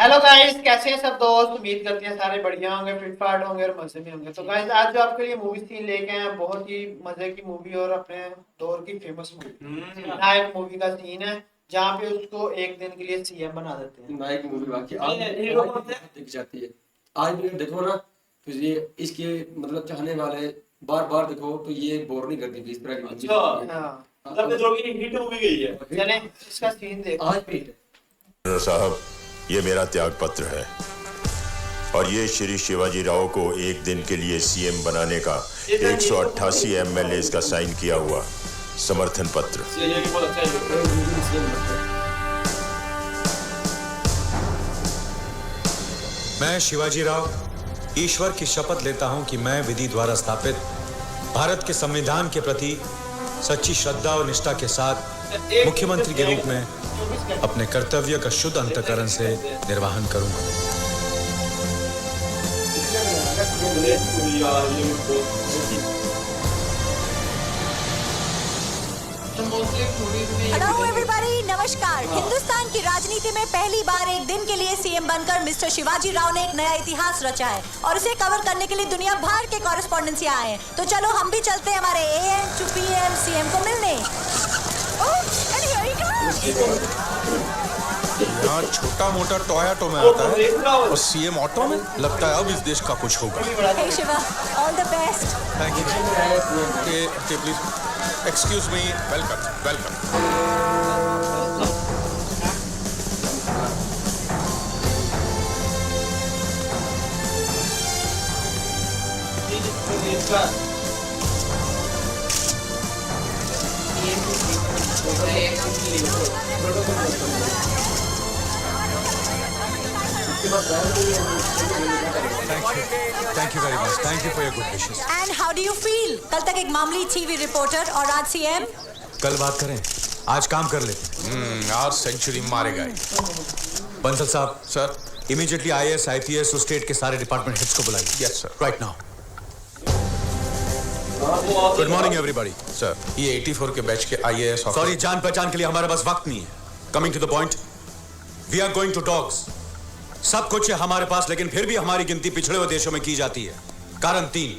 Hello guys, कैसे हैं सब दोस्त। उम्मीद करते हैं सारे बढ़िया होंगे, फिट फाट होंगे और मजे में होंगे। तो गाइस, आज जो आपके लिए मूवी सीन लेके आए हैं, बहुत ही मजे की मूवी और अपने दौर की फेमस मूवी नायक मूवी का सीन है, जहाँ पे उसको एक दिन के लिए सीएम बना देते हैं। नायक मूवी बाकी आज दिख जाती है। आज भी देखो ना, तो ये इसके मतलब चाहने वाले बार बार देखो तो ये बोर नहीं करती थी इस तरह की मूवी। हाँ, मतलब जो कि हिट मूवी गई है। चलें इसका सीन देखो। आज भी साहब, ये मेरा त्याग पत्र है और ये श्री शिवाजी राव को एक दिन के लिए सीएम बनाने का 188 एमएलए का साइन किया हुआ समर्थन पत्र। ये बहुत अच्छा है। मैं शिवाजी राव ईश्वर की शपथ लेता हूं कि मैं विधि द्वारा स्थापित भारत के संविधान के प्रति सच्ची श्रद्धा और निष्ठा के साथ मुख्यमंत्री के रूप में अपने कर्तव्य का शुद्ध अंतःकरण से निर्वहन करूंगा। हेलो एवरीबॉडी, नमस्कार। हिंदुस्तान की राजनीति में पहली बार एक दिन के लिए सीएम बनकर मिस्टर शिवाजी राव ने एक नया इतिहास रचा है और उसे कवर करने के लिए दुनिया भर के कॉरेस्पॉन्डेंट्स यहाँ आए हैं। तो चलो हम भी चलते हैं हमारे एएम टू पीएम सीएम को मिलने। यहाँ छोटा मोटा टोयोटो में आता है और सीएम ऑटो में। लगता है अब इस देश का कुछ होगा। हे Shiva, all the best. Thank you. Please excuse me. Welcome welcome. Thank you very much. Thank you for your good wishes. And how do you feel? कल तक एक मामूली टीवी रिपोर्टर और आज सीएम। कल बात करें, आज काम कर लेते। आज सेंचुरी मारेगा। बंसल साहब, सर। इमीडिएटली आईएएस आईपीएस और स्टेट के सारे डिपार्टमेंट हेड्स को बुलाइए। Yes sir. Right now. Good morning everybody. Sir, ये 84 के बैच के आईएएस ऑफिसर। सॉरी, जान पहचान के लिए हमारे पास वक्त नहीं है। Coming to the point, we are going to dogs. सब कुछ है हमारे पास, लेकिन फिर भी हमारी गिनती पिछड़े हुए देशों में की जाती है। कारण 3।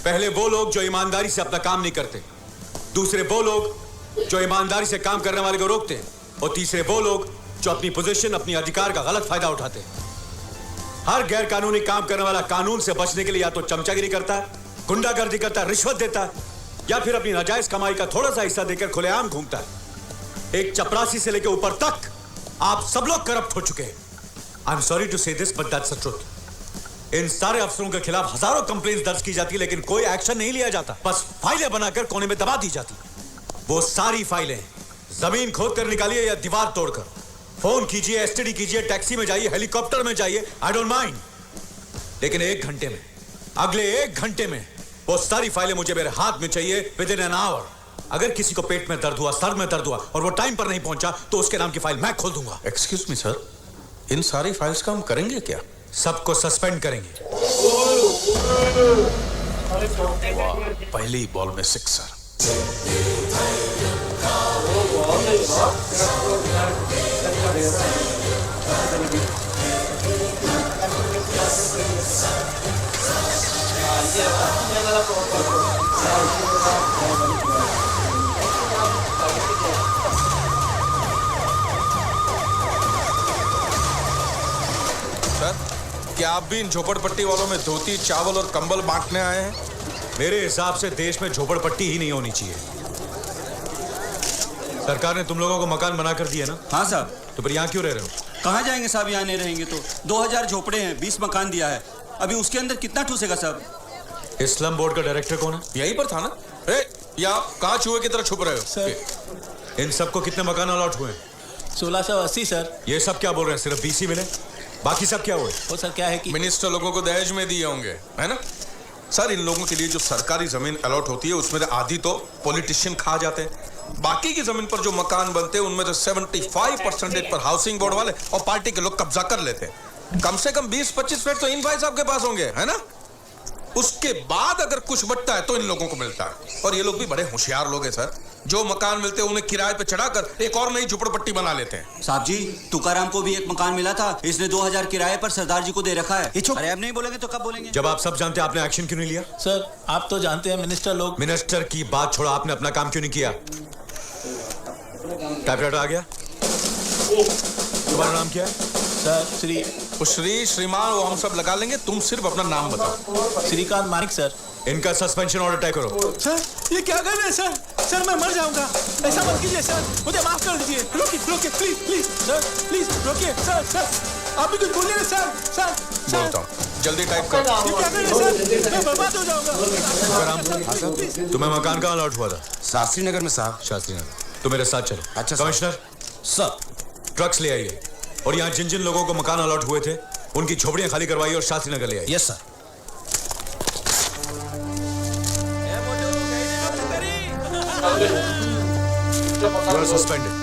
पहले वो लोग जो ईमानदारी से अपना काम नहीं करते, दूसरे वो लोग जो ईमानदारी से काम करने वाले को रोकते हैं, और तीसरे वो लोग जो अपनी पोजीशन, अपनी अधिकार का गलत फायदा उठाते हैं। हर गैर कानूनी काम करने वाला कानून से बचने के लिए या तो चमचागिरी करता है, गुंडागर्दी करता है, रिश्वत देता है, या फिर अपनी नाजायज कमाई का थोड़ा सा हिस्सा देकर खुलेआम घूमता है। एक चपरासी से लेकर ऊपर तक आप सब लोग करप्ट हो चुके हैं। I am sorry to say this, but that's the truth. इन सारे अफसरों के खिलाफ हजारों कंप्लेंट्स दर्ज की जाती है, लेकिन कोई एक्शन नहीं लिया जाता। बस फाइलें बनाकर कोने में दबा दी जाती। वो सारी फाइलें जमीन खोद कर निकालिए या दीवार तोड़कर, फोन कीजिए, एसटीडी कीजिए, टैक्सी में जाइए, हेलीकॉप्टर में जाइए, आई डोंट माइंड। लेकिन एक घंटे में, अगले एक घंटे में वो सारी फाइलें मुझे मेरे हाथ में चाहिए, विद इन एन आवर। अगर किसी को पेट में दर्द हुआ, सर में दर्द हुआ और वो टाइम पर नहीं पहुंचा, तो उसके नाम की फाइल मैं खोल दूंगा। एक्सक्यूज मी सर, इन सारी फाइल्स का हम करेंगे क्या? सबको सस्पेंड करेंगे। पहले ही बॉल में 6 सर। सर, क्या आप भी इन झोपड़पट्टी वालों में धोती, चावल और कंबल बांटने आए हैं? मेरे हिसाब से देश में झोपड़पट्टी ही नहीं होनी चाहिए। सरकार ने तुम लोगों को मकान बना कर दिए ना? हाँ साहब। तो फिर यहाँ क्यों रह रहे हो? कहाँ जाएंगे साहब, यहाँ नहीं रहेंगे तो। 2000 झोपड़े हैं, 20 मकान दिया है। अभी उसके अंदर कितना ठूसेगा साहब? इस्लाम बोर्ड का डायरेक्टर कौन है? यहीं पर था ना। या कहाँ चूहे की तरह छुप रहे हो? सर, इन सबको कितने मकान अलॉट हुए? 1680 सर। ये सब क्या बोल रहे हैं? सिर्फ 20 ही मिले, बाकी सब क्या हुए? वो सर क्या है कि मिनिस्टर लोगों को दहेज में दिए होंगे, है ना? सर, इन लोगों के लिए जो सरकारी जमीन अलॉट होती है उसमें आधी तो पॉलिटिशियन खा जाते हैं। बाकी की जमीन पर जो मकान बनते हैं उनमें तो 75% पर हाउसिंग बोर्ड वाले और पार्टी के लोग कब्जा कर लेते हैं। कम से कम 20-25 फ्लैट तो इन भाई साहब के पास होंगे, है ना? उसके बाद अगर कुछ बचता है तो इन लोगों को मिलता है। और ये लोग भी बड़े होशियार लोग हैं सर, जो मकान मिलते हैं उन्हें किराए पे चढ़ाकर एक और नई झुपड़पट्टी बना लेते हैं। साहब जी, तुकाराम को भी एक मकान मिला था, इसने 2000 किराए पर सरदार जी को दे रखा है। अरे अब नहीं बोलेंगे तो कब बोलेंगे? जब आप सब जानते हैं आपने एक्शन क्यों नहीं लिया? सर आप तो जानते हैं मिनिस्टर लोग। मिनिस्टर की बात छोड़ो, आपने अपना काम क्यों नहीं किया? टाइपराइटर आ गया? तुम्हारा नाम क्या है? सर श्रीमान वो हम सब लगा लेंगे, तुम सिर्फ अपना नाम बताओ। श्रीकांत मानिक सर। इनका सस्पेंशन ऑर्डर तय करो। सर ये क्या कर रहे हैं सर? सर मैं मर जाऊंगा, ऐसा मत कीजिए सर, मुझे माफ कर दीजिए। रोकिए प्लीज प्लीज सर, प्लीज रोकिए सर आप भी कुछ बोलिए ना सर। बोलता हूँ, जल्दी टाइप कर। ये क्या कर रहे हैं सर? मैं बर्बाद हो जाऊंगा। तुम्हें मकान कहाँ अलॉट हुआ था? शास्त्री नगर में साहब। शास्त्री नगर। तुम मेरे साथ चलो। अच्छा कमिश्नर सर। ट्रक्स ले आइए और यहाँ जिन जिन लोगों को मकान अलॉट हुए थे उनकी झोपड़ियां खाली करवाइए और शास्त्री नगर ले आइए। Yes sir. You are suspended.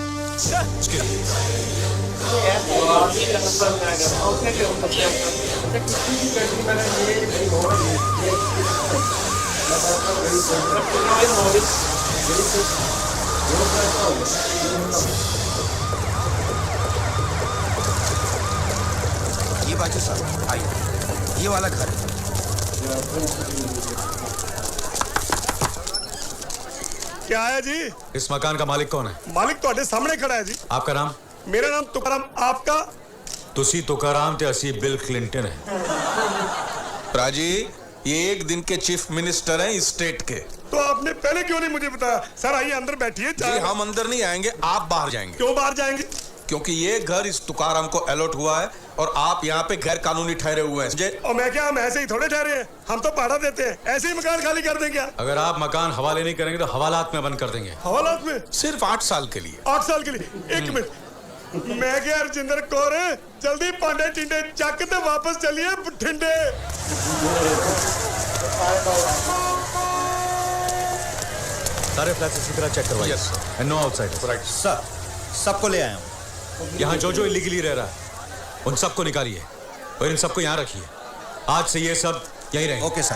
ये बाजू साहब आइए, ये वाला घर है। क्या है जी? इस मकान का मालिक कौन है? मालिक ਤੁਹਾਡੇ सामने खड़ा है जी। आपका नाम? मेरा नाम तुकाराम, आपका? तुसी तुकाराम ते असी बिल क्लिंटन है। राजी, ये एक दिन के चीफ मिनिस्टर हैं इस स्टेट के। तो आपने पहले क्यों नहीं मुझे बताया? सर आइए अंदर बैठिए। जी हम अंदर नहीं आएंगे, आप बाहर जाएंगे। क्यों बाहर जाएंगे? क्योंकि ये घर इस तुकाराम को अलॉट हुआ है और आप यहाँ पे गैर कानूनी ठहरे हुए हैं। और मैं क्या, हम ऐसे ही थोड़े ठहरे हैं? हम तो भाड़ा देते हैं, ऐसे ही मकान खाली कर दें क्या? अगर आप मकान हवाले नहीं करेंगे तो हवालात में बंद कर देंगे। हवालात में? सिर्फ 8 साल के लिए। 8 साल के लिए? एक मिनट, मैं क्या हरजिंदर कौर, जल्दी पांडे टिंडे चक ते वापस चलिए बठिंडे। सारे फ्लैट्स इसी तरह चेक करवाइए। And no outsiders. Right sir सबको ले आया हूँ। यहाँ जो जो इलीगली रह रहा है उन सबको निकालिए और इन सबको यहाँ रखिए। आज से ये सब यहीं रहेंगे। Okay sir.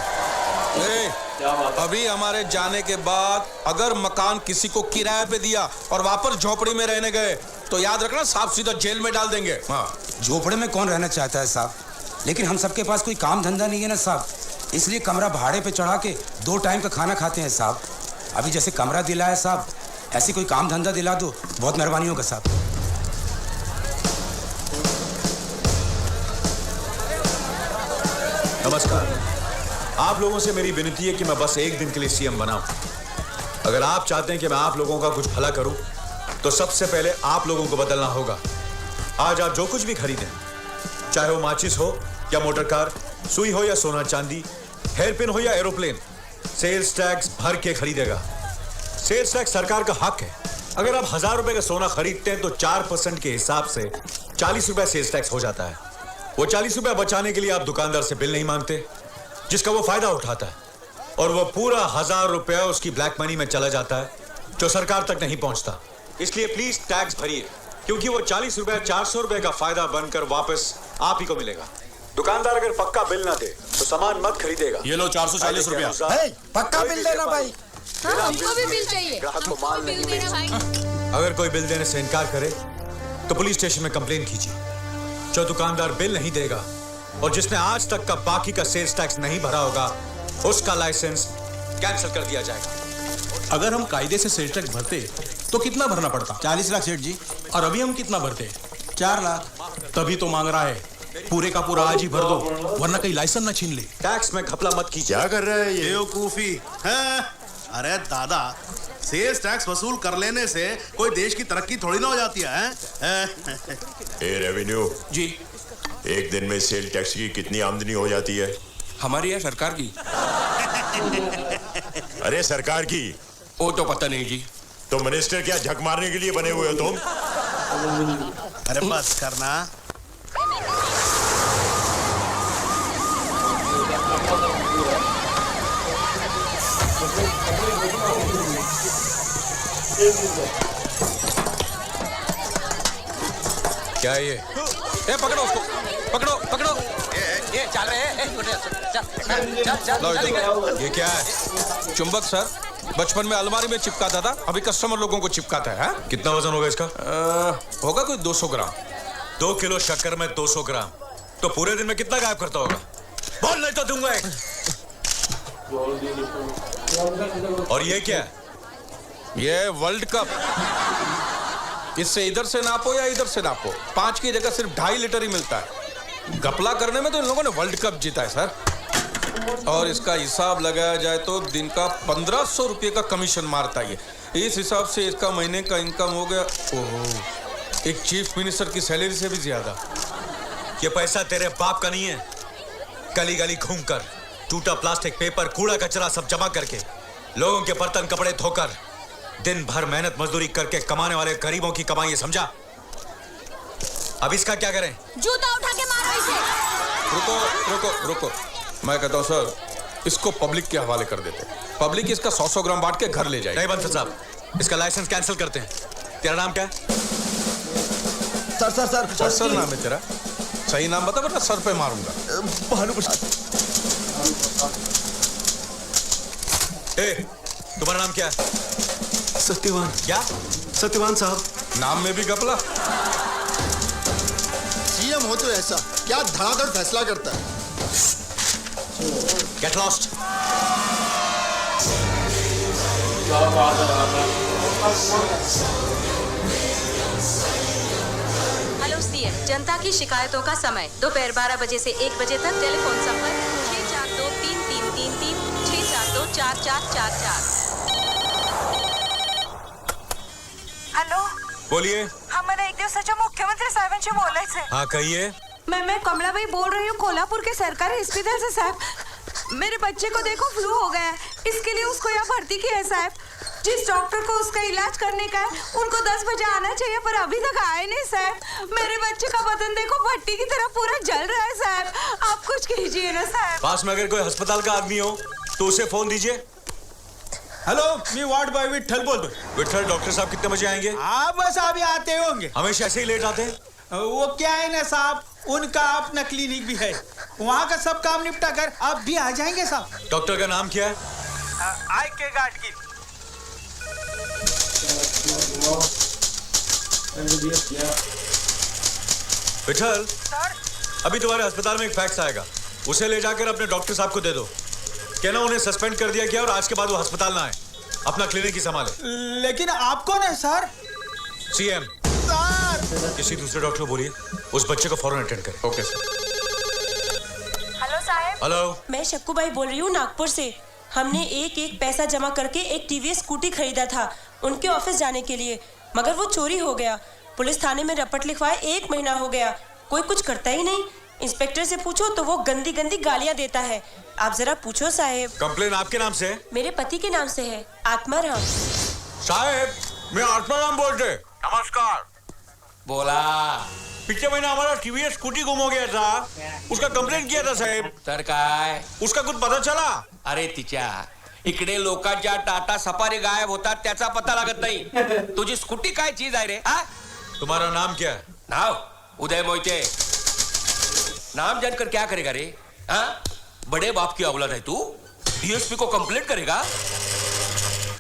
अभी हमारे जाने के बाद अगर मकान किसी को किराए पे दिया और वापस झोपड़ी में रहने गए तो याद रखना साहब सीधा जेल में डाल देंगे। हाँ, झोपड़े में कौन रहना चाहता है साहब? लेकिन हम सबके पास कोई काम धंधा नहीं है ना साहब, इसलिए कमरा भाड़े पे चढ़ा के 2 टाइम का खाना खाते हैं साहब। अभी जैसे कमरा दिला है साहब, ऐसे कोई काम धंधा दिला दो, बहुत मेहरबानी होगा साहब। नमस्कार। आप लोगों से मेरी विनती है कि मैं बस एक दिन के लिए सीएम बनाऊं। अगर आप चाहते हैं कि मैं आप लोगों का कुछ भला करूं तो सबसे पहले आप लोगों को बदलना होगा। आज आप जो कुछ भी खरीदें, चाहे वो माचिस हो या मोटर कार, सुई हो या सोना चांदी, हेयर पिन हो या एरोप्लेन, सेल्स टैक्स भर के खरीदेगा। सेल्स टैक्स सरकार का हक है। अगर आप 1000 रुपए का सोना खरीदते हैं तो 4% के हिसाब से 40 रुपए सेल्स टैक्स हो जाता है। वो 40 रुपए बचाने के लिए आप दुकानदार से बिल नहीं मांगते, जिसका वो फायदा उठाता है, और वो पूरा 1000 रुपया उसकी ब्लैक मनी में चला जाता है जो सरकार तक नहीं पहुंचता। इसलिए प्लीज टैक्स भरिए, क्योंकि वो 40 रुपया 400 रुपए का फायदा बनकर वापस आप ही को मिलेगा। दुकानदार अगर पक्का बिल ना दे तो सामान मत खरीदेगा। ये लो 440 रुपया। पक्का बिल देना भाई। हमको भी बिल चाहिए। ग्राहक को माल नहीं बिल देना भाई। अगर कोई बिल देने से इनकार करे तो पुलिस स्टेशन में कंप्लेन कीजिए। जो दुकानदार बिल नहीं देगा और जिसने आज तक का बाकी का सेल्स टैक्स नहीं भरा होगा उसका लाइसेंस कैंसिल कर दिया जाएगा। अगर हम कायदे से सेल्स टैक्स भरते तो कितना भरना पड़ता? 40 लाख सेठ जी। और अभी हम कितना भरते? 4 लाख। तभी तो मांग रहा है पूरे का पूरा आज ही भर दो, वरना कहीं लाइसेंस ना छीन ले। टैक्स में घपला मत कीजिए। क्या कर रहा है ये? बेवकूफी है। अरे दादा, सेल्स टैक्स वसूल कर लेने से कोई देश की तरक्की थोड़ी ना हो जाती है। ए रेवेन्यू जी। एक दिन में सेल टैक्स की कितनी आमदनी हो जाती है? हमारी या सरकार की? अरे सरकार की। वो तो पता नहीं जी। तो मिनिस्टर क्या झक मारने के लिए बने हुए हो तुम? अरे बस करना। क्या है ये? ए, पकड़ो उसको, पकड़ो पकड़ो। ये चल रहे हैं लो इधर। ये क्या है? चुंबक सर, बचपन में अलमारी में चिपकाता था, अभी कस्टमर लोगों को चिपकाता है। कितना वजन होगा इसका? होगा कोई 200 ग्राम। 2 किलो शक्कर में 200 ग्राम, तो पूरे दिन में कितना गायब करता होगा? बोल नहीं तो दूंगा एक। और ये क्या है? ये वर्ल्ड कप। इससे इधर से नापो या इधर से नापो, 5 की जगह सिर्फ 2.5 लीटर ही मिलता है। घपला करने में तो इन लोगों ने वर्ल्ड कप जीता है सर। और इसका हिसाब लगाया जाए तो दिन का 1500 रुपये का कमीशन मारता है। इस हिसाब से इसका महीने का इनकम हो गया, ओहो, एक चीफ मिनिस्टर की सैलरी से भी ज्यादा। ये पैसा तेरे बाप का नहीं है। गली गली घूमकर टूटा प्लास्टिक, पेपर, कूड़ा कचरा सब जमा करके, लोगों के बर्तन कपड़े धोकर, दिन भर मेहनत मजदूरी करके कमाने वाले गरीबों की कमाई है, समझा? अब इसका क्या करें? जूता उठा के मार इसे। रुको रुको रुको, मैं कहता हूँ सर, इसको पब्लिक के हवाले कर देते। पब्लिक इसका 100 ग्राम बांट के घर ले जाए। नहीं बंसल साहब, इसका लाइसेंस कैंसिल करते हैं। तेरा नाम क्या है? सर नाम है तेरा? सही नाम बता, वरना सर पे मारूंगा। भानु प्रसाद। तुम्हारा नाम क्या है? सत्यवान। क्या? सत्यवान साहब। नाम में भी गपला। सीएम हो तो ऐसा क्या धड़ाधड़ फैसला करता है। Get lost. हेलो सीएम, जनता की शिकायतों का समय दोपहर 12 बजे से 1 बजे तक। टेलीफोन संपर्क 642-3333 642-4444। हॅलो, बोलिए। मला 1 दिवसाच्या मुख्यमंत्री साहेबांशी बोलायचंय। हाँ कहिए। मैं कमलाबाई बोल रही हूँ कोल्हापुर के सरकारी अस्पताल से साहब। मेरे बच्चे को देखो फ्लू हो गया है, इसके लिए उसको यहाँ भर्ती किया है साहब। जिस डॉक्टर को उसका इलाज करने का है उनको 10 बजे आना चाहिए, पर अभी तक आए नहीं साहब। मेरे बच्चे का बदन देखो भट्टी की तरह पूरा जल रहा है साहब, आप कुछ कीजिए ना साहब। पास में अगर कोई अस्पताल का आदमी हो तो उसे फोन दीजिए। हेलो, मी वार्ड बॉय विठ्ठल बोलतो। विठल, डॉक्टर साहब कितने बजे आएंगे? आप बस अभी आते होंगे। हमेशा ऐसे ही लेट आते हैं। वो क्या है ना साहब, उनका अपना क्लिनिक भी है, वहाँ का सब काम निपटा कर आप भी आ जाएंगे साहब। डॉक्टर का नाम क्या है? आई के गार्ड की। विठल, अभी तुम्हारे अस्पताल में एक फैक्स आएगा, उसे ले जाकर अपने डॉक्टर साहब को दे दो। कहना उन्हें सस्पेंड कर दिया गया और आज के बाद वो अस्पताल ना आए, अपना क्लिनिक ही संभाले। लेकिन आप कौन है सर? सीएम। सर, किसी दूसरे डॉक्टर को बोलिए उस बच्चे को फौरन अटेंड करें। Okay sir. हेलो साहब। हेलो, मैं शक्कूबाई बोल रही हूँ नागपुर से। हमने एक पैसा जमा करके एक टीवीएस स्कूटी खरीदा था उनके ऑफिस जाने के लिए, मगर वो चोरी हो गया। पुलिस थाने में रपट लिखवाए 1 महीना हो गया, कोई कुछ करता ही नहीं। इंस्पेक्टर से पूछो तो वो गंदी गंदी गालियां देता है। आप जरा पूछो साहेब। कंप्लेन आपके नाम से है? मेरे पति के नाम से है, आत्माराम। साहेब, मैं आत्माराम बोल रहे। नमस्कार। बोला। पिछले महीने हमारा टीवीएस स्कूटी गुम हो गया था, उसका कंप्लेंट किया था साहेब। तर काय? उसका कुछ पता चला? अरे तिच्या इकडे लोकांच्या टाटा सफारी गायब होतात त्याचा पता लागत नाही। तुझी स्कूटी काय चीज आहे रे? तुम्हारा नाम क्या है? नाव उदय मोहिते। नाम जानकर क्या करेगा रे? बड़े बाप की औलाद है तू? डीएसपी को कंप्लेंट करेगा?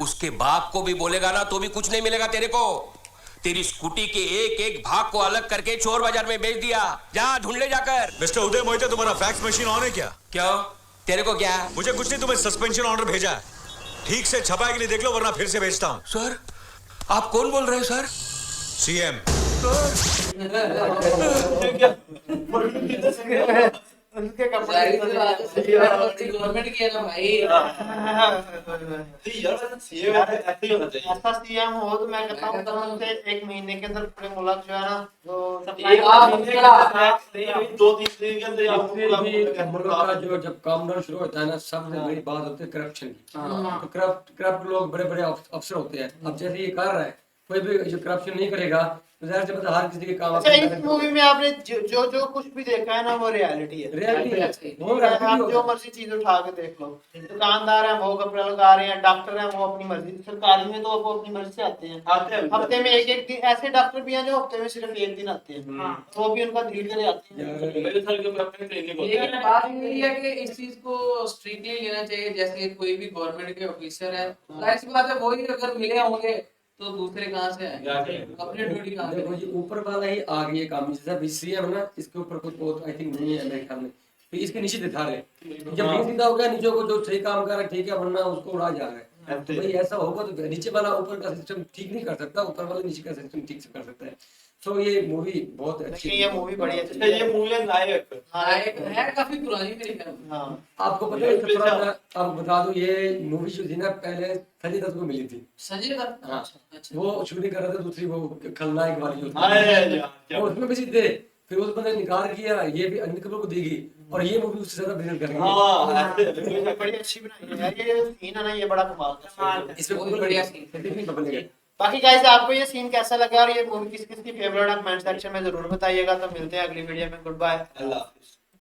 उसके बाप को भी बोलेगा ना तो भी कुछ नहीं मिलेगा तेरे को। तेरी स्कूटी के एक भाग को अलग करके चोर बाजार में बेच दिया। जा ढूंढ ले जाकर। मिस्टर उदय मोहिते, तुम्हारा फैक्स मशीन ऑन है क्या? क्यों? तेरे को क्या? मुझे कुछ नहीं, तुम्हें सस्पेंशन ऑर्डर भेजा है, ठीक से छपा के लिए देख लो वरना फिर से भेजता हूँ। सर, आप कौन बोल रहे हैं सर? सीएम। उनके कपड़े गवर्नमेंट की है ना भाई। ऐसा सीएम हो तो मैं कहता हूँ तो उनसे 1 महीने के अंदर पूरे मुल्क जो है ना जो 2-3 दिन के अंदर जो जब काम शुरू होता है ना, सबसे बड़ी बात होती है करप्शन की। तो करप्ट लोग बड़े बड़े अफसर होते हैं। अब जैसे ये कर रहा है, कोई भी जो करप्शन नहीं करेगा तो ज़ाहिर सी बात है हर किसी के काम अच्छा, इस मूवी में आपने जो कुछ भी देखा है ना वो रियलिटी है। रियलिटी है। आप जो मर्जी चीज उठा के देख लो, दुकानदार हैं वो कपड़े लगा रहे हैं, डॉक्टर हैं वो अपनी मर्जी, सरकारी में तो वो अपनी मर्जी से आते हैं। हफ्ते में एक दिन, ऐसे डॉक्टर भी हैं जो हफ्ते में सिर्फ एक दिन आते हैं, तो भी उनका दिल करे आते हैं। लेकिन बात यही है कि इस चीज को स्ट्रिक्टली लेना चाहिए, जैसे कोई भी गवर्नमेंट के ऑफिसर है, जाहिर सी बात है वही अगर मिले होंगे तो दूसरे कहाँ से आएंगे, अपने ड्यूटी कहाँ से। देखो ये ऊपर वाला ही आ गया काम, जैसा सीएम ना इसके ऊपर कुछ बहुत आई थिंक नहीं है मेरे ख्याल में, तो इसके नीचे दिखा रहे जब ये सीधा हो गया नीचे को जो सही काम कर रहा है ठीक है, वरना उसको उड़ा जा रहा है। तो भाई ऐसा होगा तो नीचे वाला ऊपर का सिस्टम ठीक नहीं कर सकता, ऊपर वाला नीचे का सिस्टम ठीक से कर सकता है। तो ये मूवी बहुत अच्छी है, ये मूवी बड़ी अच्छी है, ये मूवी लायक है, काफी पुरानी मेरी ख्याल में। आपको पता है थोड़ा मैं आपको बता दूं ये मूवी जो थी ना पहले संजय दत्त को मिली थी। संजय दत्त हाँ, वो शूटिंग कर रहे थे दूसरी वो खलनायक वाली जो वो उसमें भी थे, फिर उस बंदे ने इनकार किया, ये भी अनिल कपूर को दी गई और ये मूवी उससे ज्यादा ब्रिलियंट कर गई। बड़ी अच्छी बनाई है यार, ये सीन है ना ये बड़ा कमाल का है, इसमें बहुत बढ़िया सीन। बाकी गाइस आपको ये सीन कैसा लगा और ये मूवी किस किस की फेवरेट है कमेंट सेक्शन में जरूर बताइएगा। तो मिलते हैं अगली वीडियो में, गुड बाय, अल्लाह हाफिज।